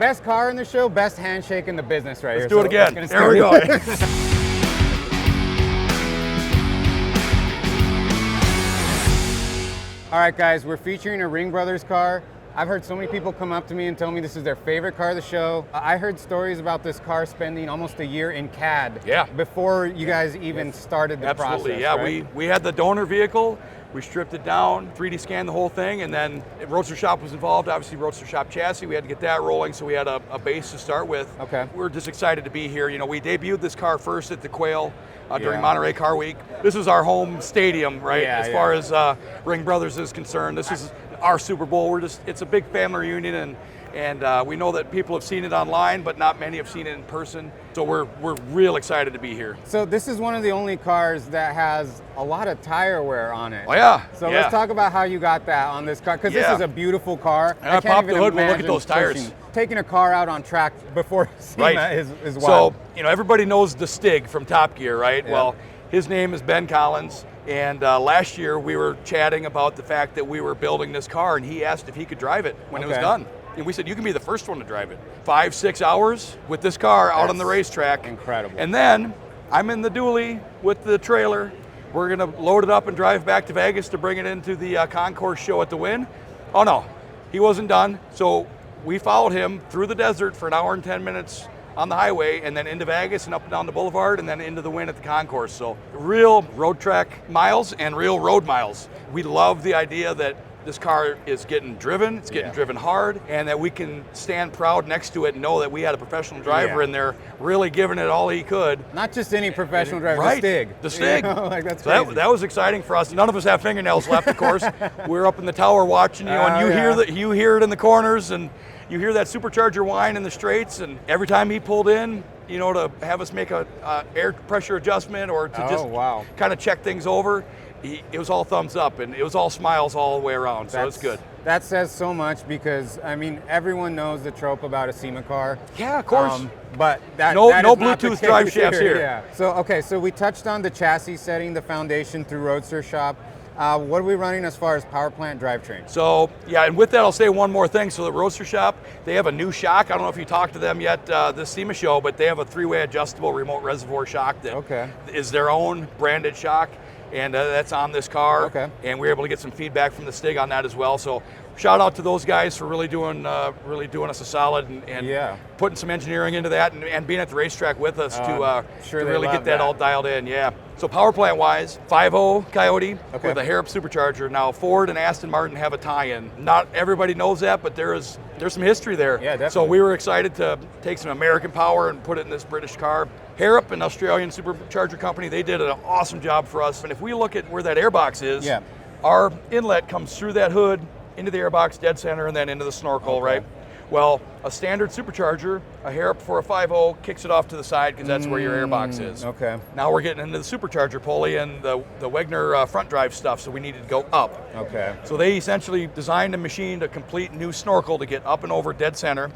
Best car in the show, best handshake in the business right here. Let's do it again. There we go. All right, guys, we're featuring a Ringbrothers car. I've heard so many people come up to me and tell me this is their favorite car of the show. I heard stories about this car spending almost a year in CAD before you guys even started the process. Absolutely, yeah. Right? We had the donor vehicle, we stripped it down, 3D scanned the whole thing, and then Roadster Shop was involved, obviously Roadster Shop chassis. We had to get that rolling, so we had a base to start with. Okay. We're just excited to be here. You know, we debuted this car first at the Quail during Monterey Car Week. This is our home stadium, right? As far as Ringbrothers is concerned. This is our Super Bowl. It's a big family reunion, and we know that people have seen it online, but not many have seen it in person. So we're real excited to be here. So this is one of the only cars that has a lot of tire wear on it. Oh yeah. So let's talk about how you got that on this car, because this is a beautiful car. And I popped the hood. We'll look at those tires. Taking a car out on track before SEMA is wild. So you know, everybody knows the Stig from Top Gear, right? Yeah. Well, his name is Ben Collins. And last year we were chatting about the fact that we were building this car, and he asked if he could drive it when it was done. And we said, you can be the first one to drive it. 5-6 hours with this car out on the racetrack. Incredible. And then I'm in the dually with the trailer. We're gonna load it up and drive back to Vegas to bring it into the concourse show at the Wynn. Oh no, he wasn't done. So we followed him through the desert for an hour and 10 minutes on the highway, and then into Vegas and up and down the boulevard, and then into the Wynn at the concourse. So real road track miles and real road miles. We love the idea that this car is getting driven, it's getting driven hard, and that we can stand proud next to it and know that we had a professional driver in there really giving it all he could. Not just any professional driver, right. the Stig. The Stig. You know, like that's so that was exciting for us. None of us have fingernails left, of course. We're up in the tower watching you, and you hear it in the corners, and you hear that supercharger whine in the straights, and every time he pulled in, you know, to have us make a air pressure adjustment or to just kind of check things over, it was all thumbs up, and it was all smiles all the way around, so it's good. That says so much, because, I mean, everyone knows the trope about a SEMA car. Yeah, of course. But that no is not Bluetooth the drive case shafts here. Yeah. So, okay, so we touched on the chassis setting, the foundation through Roadster Shop. What are we running as far as power plant drivetrain? So, yeah, and with that, I'll say one more thing. So the Roadster Shop, they have a new shock. I don't know if you talked to them yet this SEMA show, but they have a 3-way adjustable remote reservoir shock that is their own branded shock, and that's on this car. And we were able to get some feedback from the Stig on that as well. So shout out to those guys for really doing us a solid and putting some engineering into that, and being at the racetrack with us to really get that all dialed in. Yeah. So power plant wise, 5.0 Coyote with a Hairup supercharger. Now Ford and Aston Martin have a tie-in. Not everybody knows that, but there's some history there. Yeah, definitely. So we were excited to take some American power and put it in this British car. Hairup, an Australian supercharger company, they did an awesome job for us. And if we look at where that airbox is, our inlet comes through that hood, into the airbox, dead center, and then into the snorkel, right? Well, a standard supercharger, a Hairup for a 5.0, kicks it off to the side because that's where your airbox is. Now we're getting into the supercharger pulley and the Wegner front drive stuff, so we needed to go up. So they essentially designed a machine to complete new snorkel to get up and over dead center,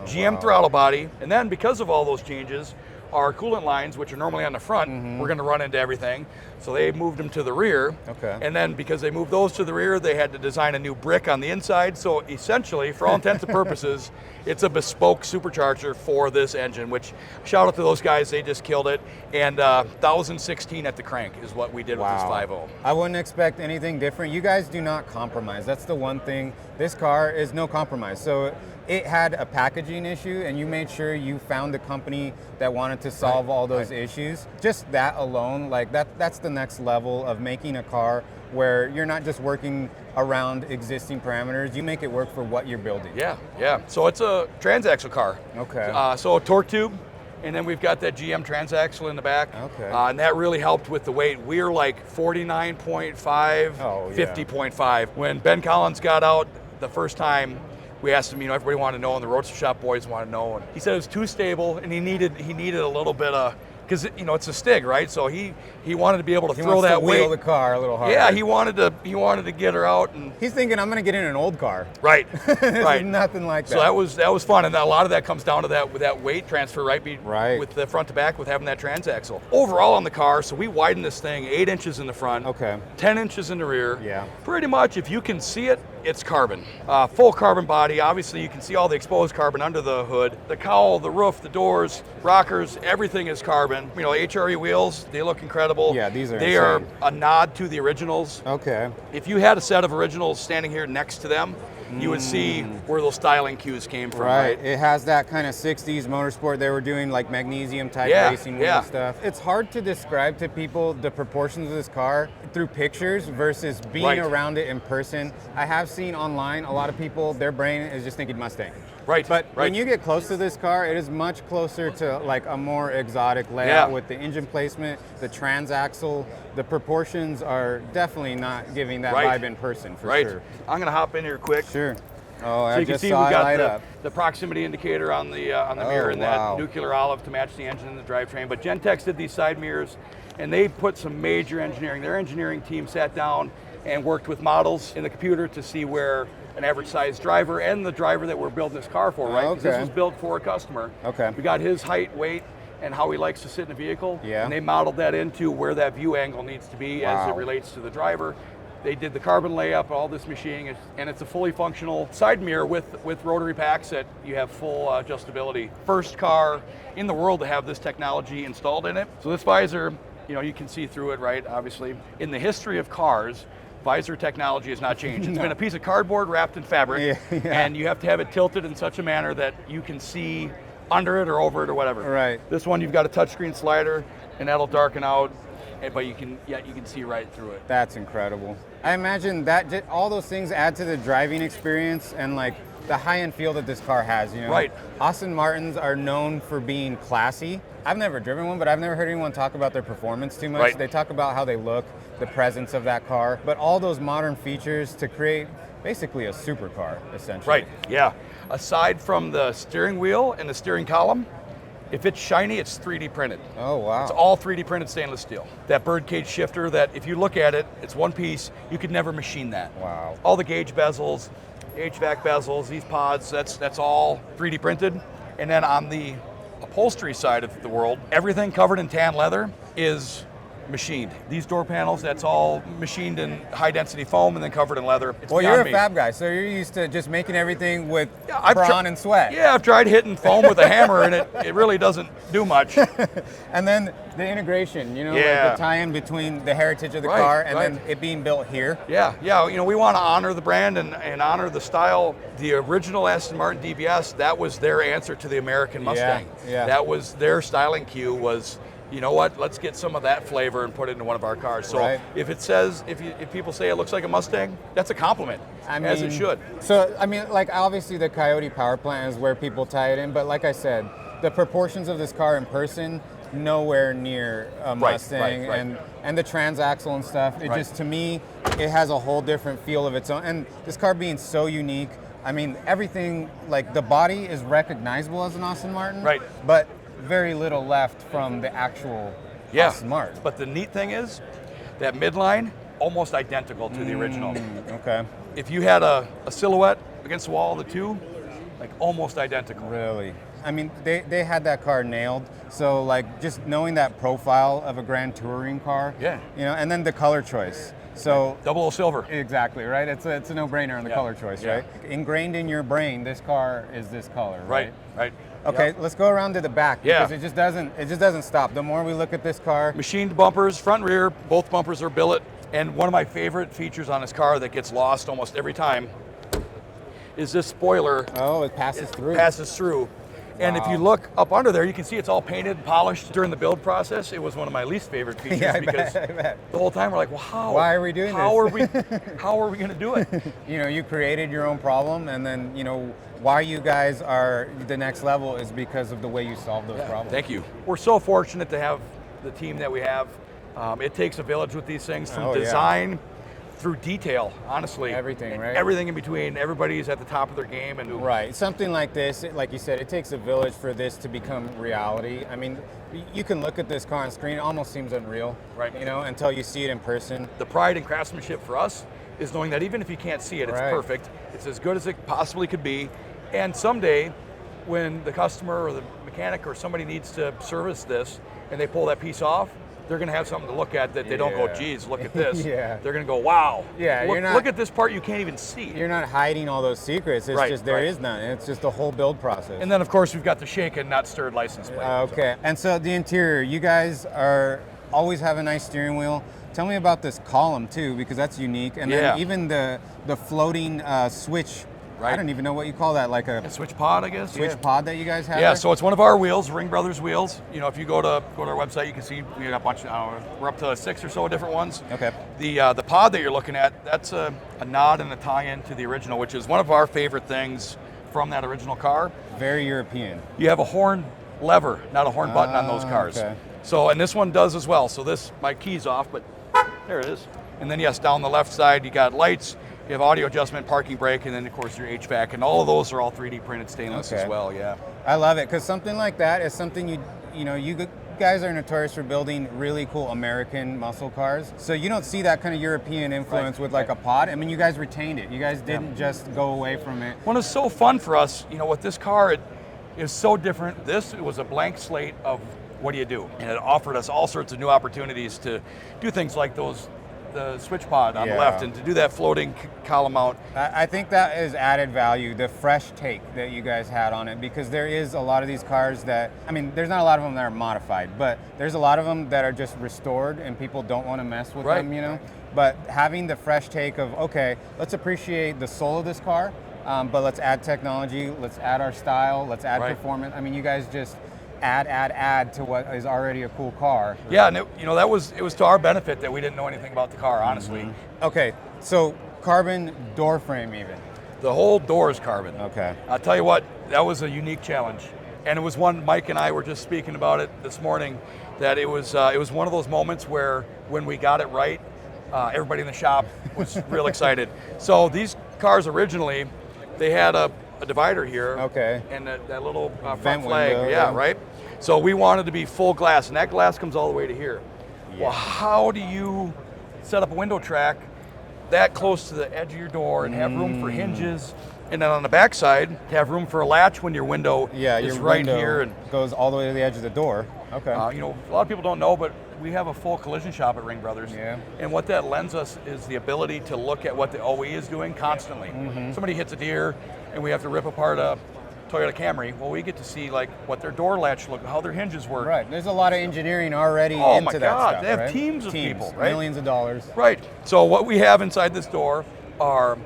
GM throttle body, and then because of all those changes, our coolant lines, which are normally on the front, we're going to run into everything. So they moved them to the rear. And then because they moved those to the rear, they had to design a new brick on the inside. So essentially, for all intents and purposes, it's a bespoke supercharger for this engine, which shout out to those guys, they just killed it. And 1016 at the crank is what we did with this 5.0. I wouldn't expect anything different. You guys do not compromise. That's the one thing. This car is no compromise. So it had a packaging issue, and you made sure you found a company that wanted to solve all those issues. Just that alone, like that's the next level of making a car where you're not just working around existing parameters, you make it work for what you're building. Yeah. So it's a transaxle car. So a torque tube, and then we've got that GM transaxle in the back. And that really helped with the weight. We're like 49.5, 50.5. When Ben Collins got out the first time, we asked him, everybody wanted to know, and the Roadster Shop boys wanted to know. And he said it was too stable, and he needed a little bit of, because it's a Stig, right? So he wanted to be able to throw that weight. Wheel the car a little harder. Yeah, he wanted to get her out, and he's thinking, I'm going to get in an old car. Right. Nothing like that. So that was fun, and a lot of that comes down to that weight transfer, right? With the front to back, with having that transaxle. Overall on the car, so we widened this thing 8 inches in the front, 10 inches in the rear. Pretty much, if you can see it, it's carbon. Full carbon body. Obviously, you can see all the exposed carbon under the hood. The cowl, the roof, the doors, rockers, everything is carbon. You know, HRE wheels, they look incredible. Yeah, these are They insane. are a nod to the originals. Okay. If you had a set of originals standing here next to them, you would see where those styling cues came from. Right. It has that kind of 60s motorsport. They were doing like magnesium type racing wheel stuff. It's hard to describe to people the proportions of this car through pictures versus being around it in person. I have seen online a lot of people, their brain is just thinking Mustang. Right. But when you get close to this car, it is much closer to like a more exotic layout with the engine placement, the transaxle. The proportions are definitely not giving that vibe in person for sure. I'm gonna hop in here quick. Sure. Oh, So I you can just see saw we it light got up. the proximity indicator on the mirror and that nuclear olive to match the engine and the drivetrain. But Gentex did these side mirrors, and they put some major engineering. Their engineering team sat down and worked with models in the computer to see where an average size driver and the driver that we're building this car for, right? 'Cause this was built for a customer. Okay. We got his height, weight, and how he likes to sit in a vehicle. Yeah. And they modeled that into where that view angle needs to be as it relates to the driver. They did the carbon layup, all this machining, and it's a fully functional side mirror with rotary packs that you have full adjustability. First car in the world to have this technology installed in it. So this visor, you know, you can see through it, right, obviously. In the history of cars, visor technology has not changed. It's been a piece of cardboard wrapped in fabric, and you have to have it tilted in such a manner that you can see under it or over it or whatever. Right. This one, you've got a touchscreen slider, and that'll darken out, but you can see right through it. That's incredible. I imagine that all those things add to the driving experience and like the high-end feel that this car has. You know, Right. Aston Martins are known for being classy. I've never driven one, but I've never heard anyone talk about their performance too much. Right. They talk about how they look, the presence of that car, but all those modern features to create basically a supercar, essentially. Right, yeah. Aside from the steering wheel and the steering column, if it's shiny, it's 3D printed. Oh, wow. It's all 3D printed stainless steel. That birdcage shifter that if you look at it, it's one piece, you could never machine that. Wow. All the gauge bezels, HVAC bezels, these pods, that's all 3D printed. And then on the upholstery side of the world, everything covered in tan leather is machined. These door panels, that's all machined in high density foam and then covered in leather. It's Well, you're a beyond me. fab guy, so you're used to just making everything with I've brawn and sweat. Yeah, I've tried hitting foam with a hammer and it really doesn't do much. And then the integration, you know, like the tie-in between the heritage of the Right, car and right. then it being built here. Yeah, you know, we want to honor the brand and honor the style. The original Aston Martin DBS, that was their answer to the American Mustang. Yeah. That was their styling cue was, you know what, let's get some of that flavor and put it into one of our cars. So if it says, if people say it looks like a Mustang, that's a compliment, as it should. So, I mean, like obviously the Coyote power plant is where people tie it in, but like I said, the proportions of this car in person, nowhere near a Mustang. And the transaxle and stuff, it just, to me, it has a whole different feel of its own. And this car being so unique, I mean, everything, like the body is recognizable as an Aston Martin, but very little left from the actual Aston Martin. But the neat thing is that midline, almost identical to the original. Okay. If you had a silhouette against the wall of the two, like almost identical. Really? I mean, they had that car nailed. So like just knowing that profile of a Grand Touring car, you know, and then the color choice. So double silver. Exactly, right? It's a no-brainer on the color choice, right? Ingrained in your brain, this car is this color, right? Right. Okay, let's go around to the back because it just doesn't stop. The more we look at this car, machined bumpers, front and rear, both bumpers are billet. And one of my favorite features on this car that gets lost almost every time is this spoiler. Oh, it passes through. Passes through. And if you look up under there, you can see it's all painted and polished during the build process. It was one of my least favorite features because the whole time we're like, well, how? Why are we doing this? How are we going to do it? You know, you created your own problem, and then, you know, why you guys are the next level is because of the way you solve those problems. Thank you. We're so fortunate to have the team that we have. It takes a village with these things, from design through detail, honestly. Everything, right? Everything in between. Everybody's at the top of their game. And right. Something like this, like you said, it takes a village for this to become reality. I mean, you can look at this car on screen, it almost seems unreal, right? You know, until you see it in person. The pride and craftsmanship for us is knowing that even if you can't see it, it's perfect. It's as good as it possibly could be. And someday, when the customer or the mechanic or somebody needs to service this and they pull that piece off, they're going to have something to look at that they don't go, geez, look at this. Yeah. They're going to go, wow. Yeah, look at this part you can't even see. You're not hiding all those secrets. It's just there is none. It's just the whole build process. And then, of course, we've got the shaken, not stirred license plate. Okay. And so the interior, you guys always have a nice steering wheel. Tell me about this column too, because that's unique. And then even the floating switch. I don't even know what you call that, like a switch pod, I guess. Switch pod that you guys have. Yeah, so it's one of our wheels, Ringbrothers wheels. You know, if you go to our website, you can see we got a bunch. We're up to 6 or so different ones. Okay. The pod that you're looking at, that's a nod and a tie-in to the original, which is one of our favorite things from that original car. Very European. You have a horn lever, not a horn button on those cars. Okay. So, and this one does as well. So my key's off, but there it is. And then yes, down the left side, you got lights. You have audio adjustment, parking brake, and then of course your HVAC, and all of those are all 3D printed stainless as well. Yeah, I love it because something like that is something you guys are notorious for building really cool American muscle cars. So you don't see that kind of European influence with like a pod. I mean, you guys retained it. You guys didn't just go away from it. Well, it's so fun for us. You know, with this car, it is so different. It was a blank slate of what do you do, and it offered us all sorts of new opportunities to do things like the switch pod on the left, and to do that floating column mount. I think that is added value, the fresh take that you guys had on it, because there is a lot of these cars that, I mean, there's not a lot of them that are modified, but there's a lot of them that are just restored and people don't want to mess with them, you know? But having the fresh take of, okay, let's appreciate the soul of this car, but let's add technology, let's add our style, let's add performance. I mean, you guys just add to what is already a cool car. Yeah, and it was to our benefit that we didn't know anything about the car, honestly. Okay, so carbon door frame even. The whole door is carbon. Okay. I'll tell you what, that was a unique challenge. And it was one, Mike and I were just speaking about it this morning, that it was one of those moments where when we got it right, everybody in the shop was real excited. So these cars originally, they had a divider here, and that little front flag, window, right? So we wanted to be full glass, and that glass comes all the way to here. Yeah. Well, how do you set up a window track that close to the edge of your door and have room for hinges, and then on the back side, have room for a latch when your window is right here and goes all the way to the edge of the door. Okay. You know, a lot of people don't know, but we have a full collision shop at Ringbrothers. Yeah. And what that lends us is the ability to look at what the OE is doing constantly. Somebody hits a deer, and we have to rip apart a Toyota Camry. Well, we get to see like what their door latch look, how their hinges work. Right. There's a lot of engineering already into that stuff. Oh my God! They have teams of people, right? Millions of dollars. Right. So what we have inside this door are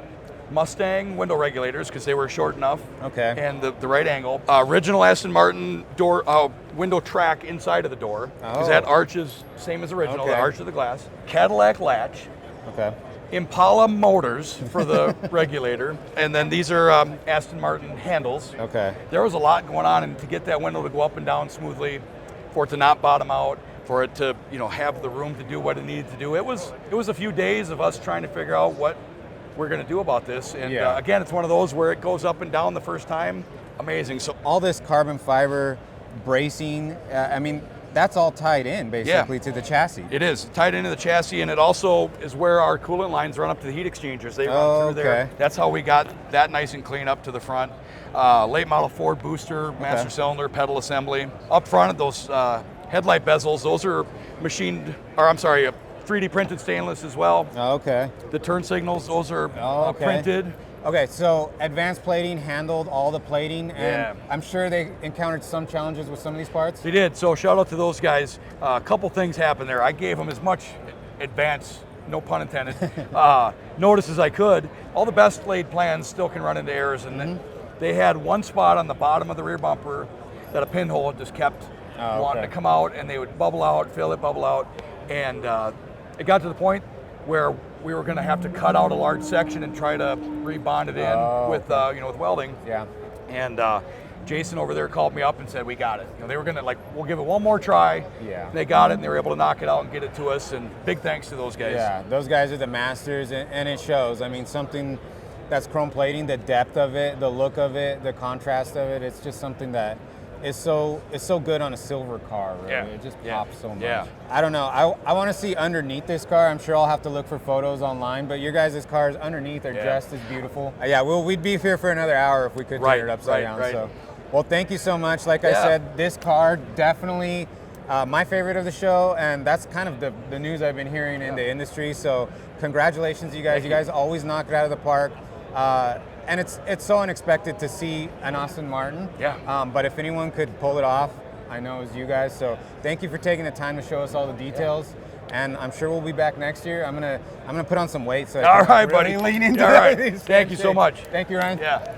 Mustang window regulators, because they were short enough. Okay. And the right angle. Original Aston Martin door window track inside of the door, because that arch is same as original. The arch of the glass. Cadillac latch. Okay. Impala motors for the regulator, and then these are Aston Martin handles. Okay. There was a lot going on, and to get that window to go up and down smoothly, for it to not bottom out, for it to have the room to do what it needed to do. It was a few days of us trying to figure out what we're going to do about this, and again, it's one of those where it goes up and down the first time. Amazing. So all this carbon fiber bracing, I mean, that's all tied in basically to the chassis. It is tied into the chassis, and it also is where our coolant lines run up to the heat exchangers. They run through there. That's how we got that nice and clean up to the front. Late model Ford booster, master cylinder, pedal assembly. Up front of those headlight bezels, those are 3D printed stainless as well. Okay. The turn signals, those are printed. Okay, so advanced plating handled all the plating, and I'm sure they encountered some challenges with some of these parts. They did, so shout out to those guys. A couple things happened there. I gave them as much advance, no pun intended, notice as I could. All the best laid plans still can run into errors, and they had one spot on the bottom of the rear bumper that a pinhole just kept wanting to come out, and they would bubble out, fill it, bubble out, and it got to the point where we were going to have to cut out a large section and try to rebond it in with with welding. Yeah. And Jason over there called me up and said, we got it. They were going to we'll give it one more try. Yeah. They got it, and they were able to knock it out and get it to us, and big thanks to those guys. Yeah, those guys are the masters, and it shows. I mean, something that's chrome plating, the depth of it, the look of it, the contrast of it, it's just something that is so good on a silver car, really. It just pops so much. Yeah. I don't know. I want to see underneath this car. I'm sure I'll have to look for photos online, but your guys' cars underneath are just as beautiful. We'd be here for another hour if we could turn it upside down. So, well, thank you so much. Like I said, this car definitely my favorite of the show, and that's kind of the news I've been hearing in the industry. So congratulations, you guys. You guys always knock it out of the park. And it's so unexpected to see an Aston Martin. Yeah. But if anyone could pull it off, I know it's you guys. So thank you for taking the time to show us all the details. And I'm sure we'll be back next year. I'm gonna put on some weight so I all can right, really buddy. lean into all right. these Thank you so much. Thank you, Ryan. Yeah.